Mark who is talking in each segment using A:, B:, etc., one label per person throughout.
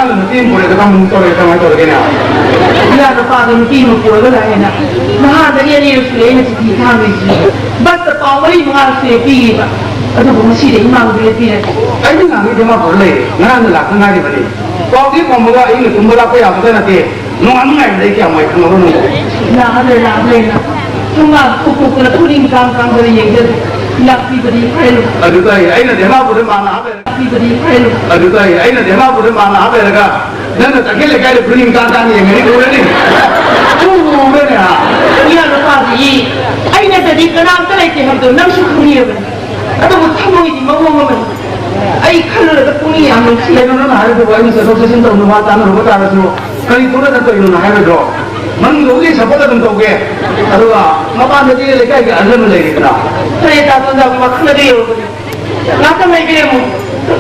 A: 나는 팀 보내서 가면 또래 가면 또래냐.
B: 나도 빠진 팀을 보러가 해나. 나한테 얘기를 수행을 지키하면서 맞다 빠머리 뭐하세요 비가. 아주 무시해 이만들에 비해.
A: 아니 나는 정말 몰래. 나는 나가나리 버리. 거기 공부가 이거 공부라고 해야 되는데 농안 가야 이렇게 안 먹는 거는.
B: 나를 나래나. 정말 콕콕거려 토링 깡깡거리 얘기들. 락비들이 팔로.
A: 아주가 아이는 내가 보는 많아.
B: 락비들이 팔로.
A: 아주가 아이는 내가 보는 많아. 아베가 나는 딱길래 가야 부린 깡깡이 얘기 그러니. 오 그래야.
B: 이하로 빠지. 아이네들이 그냥 떠날게 하도 남수 그리여. 아도 뭐 타먹이지 먹으면. 아이 칼로라도 뿡이 안 먹지.
A: 내가는 알고 와이면서 속세신도 없는 와 딴으로 못 알아서 그니 돌아다 또 이러나 해도 만 우리 저보다 좀 더게 아루가 마반데 이래 가게 알려면 되겠구나.
B: 그래 나도 막 큰일이요. 나도 말게 뭐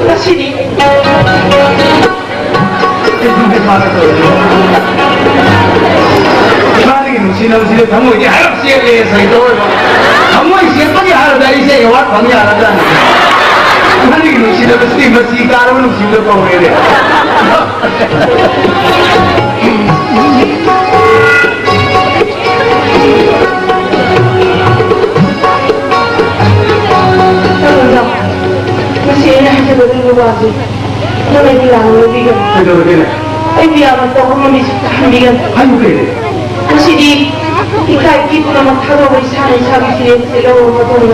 B: 다시니.
A: 이렇게 말해서 이만하게 무시는 방어 이제 알았지에 대해서 이거 방어 이제 빨리 알아다 이제 와 방이 알아다. 이만하게 무시는 무시 무시 가르면 무시는 거 그래. Aji, mana bilang lebih kan? Biar kita orang ni hambigan. Masih di kita itu nama tharo bersama sini selalu betul.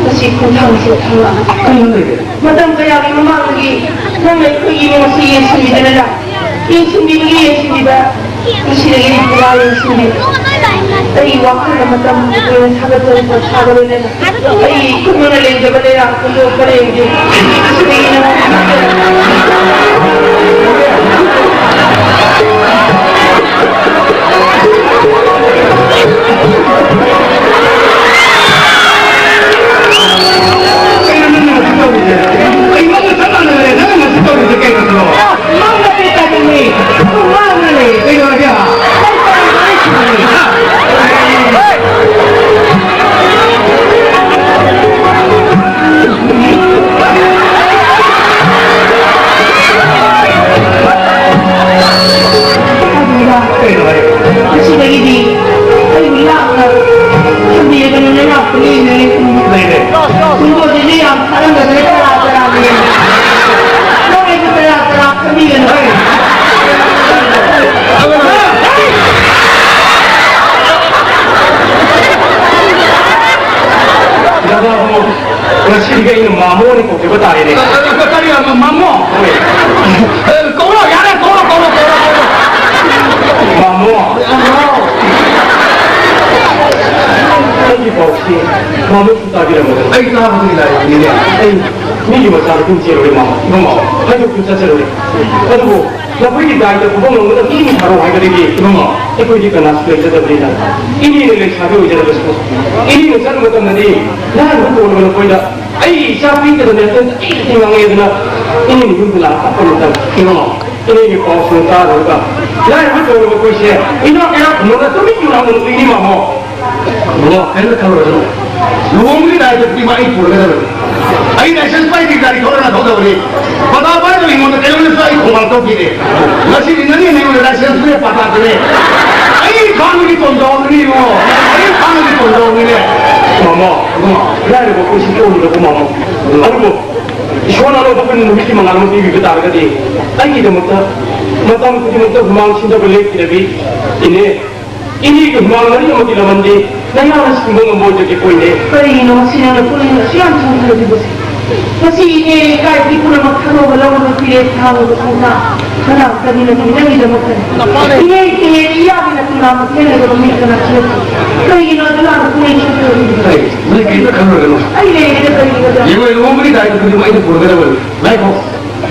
A: Masih kuntang lah. Macam kayak memang lagi, nama itu ini masih yang sembilan dah. Yang sembilan masih lagi pula yang sembilan. Tapi waktu macam yang sahabat ni, tapi kumpulan lagi berbeza, kumpulan berbeza. Sehingga ini mamu ni kok betul ini. Tadi mamu. Kau ya ada kau. Mamu. Lagi bausi. Mamu sudah bila mana? Tahu tidak ini. Ni juga cara kunci oleh mamu. Hanya kunci saja oleh. Aduh, lepas ini dah ada kubung orang ini baru hari ini. Itu juga nasi saja beri. Ini ni sahaja ujar besok. Ini ujar betul nanti. Nah, betul betul betul. Ay, sabi ko na ito, tingnan ngayon na ini yung pula apa nito, tingnan ini yung pausunta ka. Dahil ito yung ko siya, kaya muna tumingin ang mundo ini mo. Kaya kaloro. Lumuli na ito di mai pura ka. Ay, license pa hindi dari ko na daw uli. Patapay na mo na kayo na sa ikong to kire. Kasi dinani na yung license pa patapay. Ay, family kondo ni mo. Ay, family kondo ni. Mama, dari buku situ ni buku mama. Aduh, isyana lo bukan mesti mengalami TV betul ke dia. Lagi dia mata kita humang cinta balik kita bi. Ini humang lagi yang kita mandi. Naya harus mengambil jadi poin ni. Kali ini masih ada poin siapa yang lebih besar. Masih ini kait di pulau Makkah walau berpilih tahu berkena. Kenapa kami nak ini dah makan? Ini ia bina pulau Makkah ni kalau mereka nak siap. Kali ini adalah poin itu. Mereka itu kalau ini kita kali ini. Ibu beri dah itu cuma itu pura pura. Baik kok.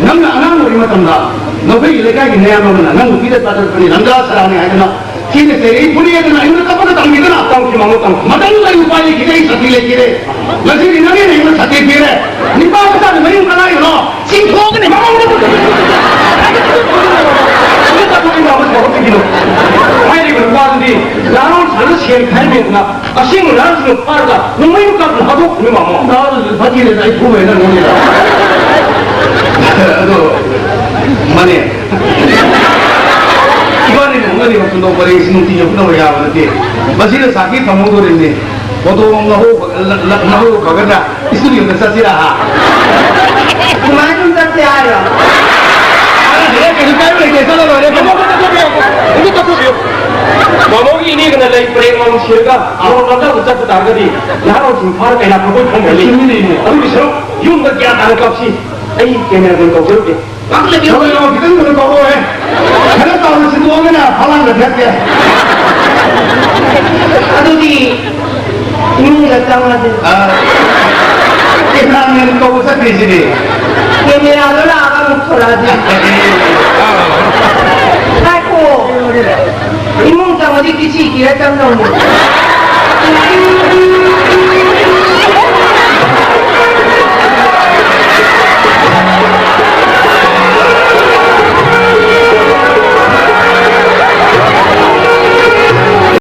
A: Nang beri macam dah. Nabi ilegal ini apa mana? Nang kita tak terpilih. Nang dah serang ni ada. Kini seri pun ia kena. Ini apa nak tanggi kena? Tanggi mamu tang. Macam lagi upaya kita ini sati lagi kira. Masih ini lagi ini sati kira. Ni apa kita ni mesti kena ini. Singkong ni mamu ni. Ini tak boleh mamu sebab begini. Hari ini berbuat ni. Lalu selalu share kami na. Asyik lalu parda. Numai bukan hadap ni mamu. Lalu bagi ni saya pun mana ni. Aduh, mana? 또 버리 신문지 옆으로 야는데 마시는 사기 담모도리네 보통 나호 가거나 스튜디오에 사시라
B: 그만 좀 닦자요.
A: 내가 계속 깔고 이렇게 써서 그래 마모기 ini kena lagi perempuan siapa? Awak nanti ucap tadi, yaran simpar kena pergi kembali. Ini, tapi bisa, yung bagian tangkap sih, kena tangkap juga. Kalau kita nggak tahu karena tahu situasinya, halang berdekat.
B: Aduh di, ini nggak tahu aja.
A: Kita nggak tahu di sini.
B: Kamera lo lah akan muncul aja. Aku, ini mau jangan di kisi kira jangan.